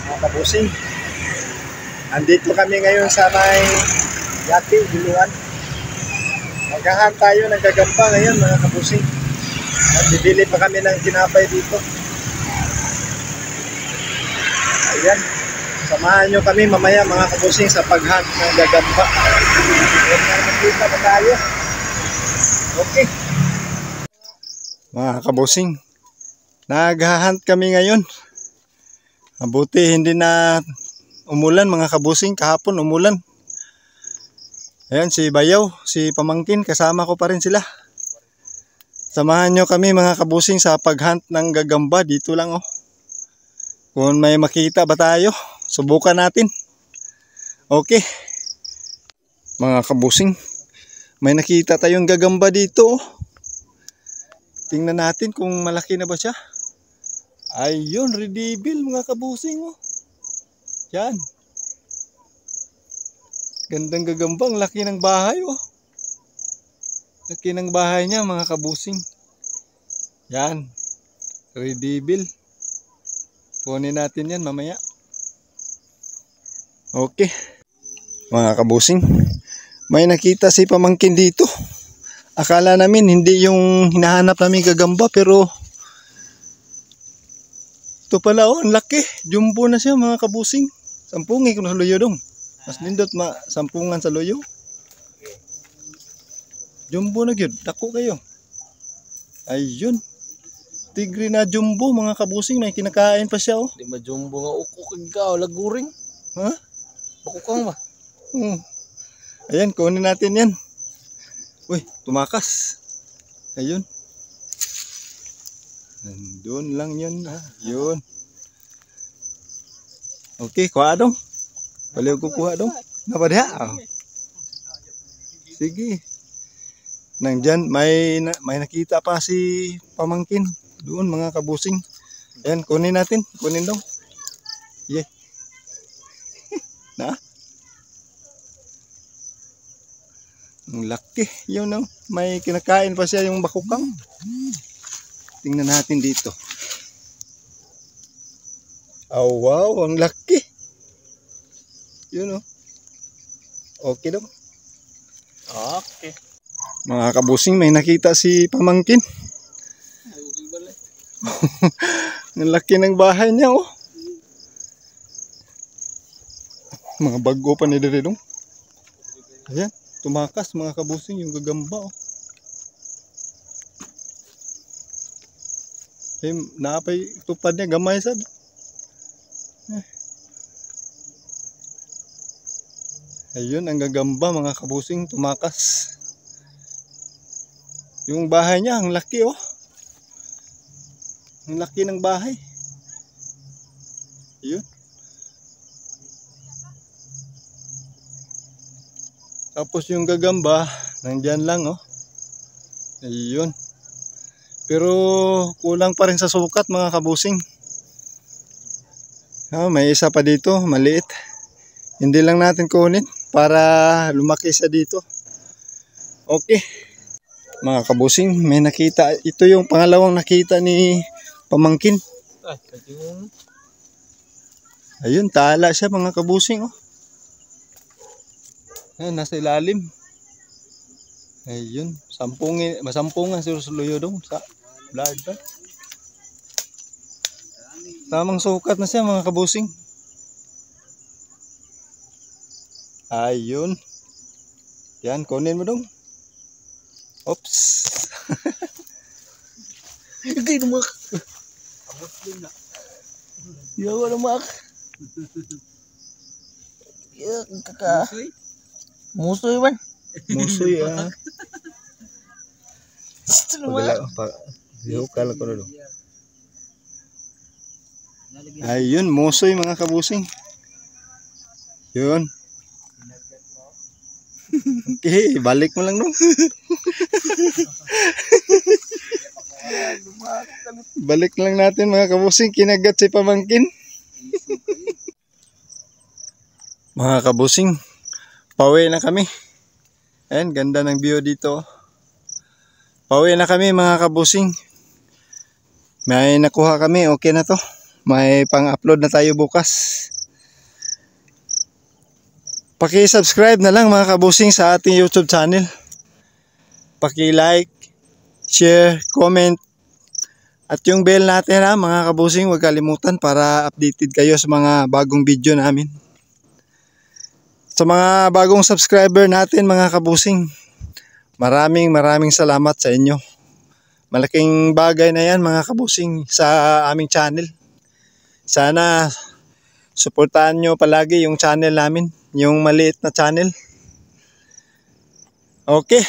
mga kabusing. Andito kami ngayon sa may Yati, Guluan. Maghahan tayo ng gagamba ngayon mga kabusing. At bibili pa kami ng tinapay dito. Ayan. Samahan nyo kami mamaya mga kabusing sa paghunt ng gagamba. Ayan na, nakita pa tayo. Okay. Mga kabusing, naghahunt kami ngayon. Mabuti hindi na umulan mga kabusing. Kahapon umulan. Ayan si Bayaw, si Pamangkin, kasama ko pa rin sila. Samahan nyo kami mga kabusing sa paghunt ng gagamba. Dito lang oh. Kung may makita ba tayo, subukan natin. Okay. Mga kabusing, may nakita tayong gagamba dito oh. Tingnan natin kung malaki na ba siya. Ayun, redevil mga kabusing oh. Yan. Gandang gagambang, laki ng bahay oh. Laki ng bahay niya mga kabusing. Yan. Redevil. Kunin natin yan mamaya. Okay. Mga kabusing, may nakita si Pamangkin dito. Akala namin hindi yung hinahanap namin gagamba, pero ito pala oh, ang laki. Jumbo na siya mga kabusing. Sampungi ko na sa loyo dong. Mas nindot sampungan sa loyo. Jumbo na gyud, dako kayo. Ayun. Tigre na jumbo mga kabusing, may kinakain pa siya oh. Di ba jumbo nga uko kagaw laguring? Ha? Bakukang ba? Ayan, kunin natin yan. Uy, tumakas. Ayun. Doon lang yun. Yun. Okay, kuha dong. Baliw ko kuha dong. Napadya. Oh. Sige. Nandyan, may nakita pa si Pamangkin. Doon mga kabusing. Ayan, kunin natin. Kunin dong. Yeah. Na? Ang laki. Yun no. May kinakain pa siya yung bakukang. Tingnan natin dito. Oh wow, ang laki. Yun no. Okay daw. Okay. Mga kabusing, may nakita si Pamangkin. Ang laki ng bahay niya oh. Mga bago pa ni diri dong. Ayan, tumakas mga kabusing yung gagamba oh. Napay tupad niya gamay sad. Ayun ang gagamba mga kabusing, tumakas. Yung bahay niya ang laki oh. Ang laki ng bahay. Ayun. Tapos yung gagamba, nandyan lang oh. Ayun. Pero kulang pa rin sa sukat mga kabusing. May isa pa dito, maliit. Hindi lang natin kunin para lumaki siya dito. Okay. Mga kabusing, may nakita. Ito yung pangalawang nakita ni Pamangkin. Ayun, tala siya mga kabusing oh. Ayan, nasa ilalim. Ayun, masampungan sa luyo dong sa blood ba? Tamang sukat na siya mga kabusing. Ayun. Yan, kunin mo dong. Oops. Hindi naman. Yawa naman. Kaka. Musoy man. Musoy ah. Pagala pa. Yukal ko dong. Ayun, musoy mga kabusing. Yun. Okay, balik mo lang dong. Balik lang natin mga kabusing, kinagat si Pamangkin. Mga kabusing, pauwi na kami. Ayan, ganda ng view dito. Pauwi na kami mga kabusing. May nakuha kami, okay na to. May pang-upload na tayo bukas. Paki-subscribe na lang mga kabusing sa ating YouTube channel. Paki-like, share, comment. At yung bell natin ha mga kabusing, huwag kalimutan para updated kayo sa mga bagong video namin. Sa mga bagong subscriber natin mga kabusing, maraming salamat sa inyo. Malaking bagay na yan mga kabusing sa aming channel. Sana suportahan nyo palagi yung channel namin, yung maliit na channel. Okay.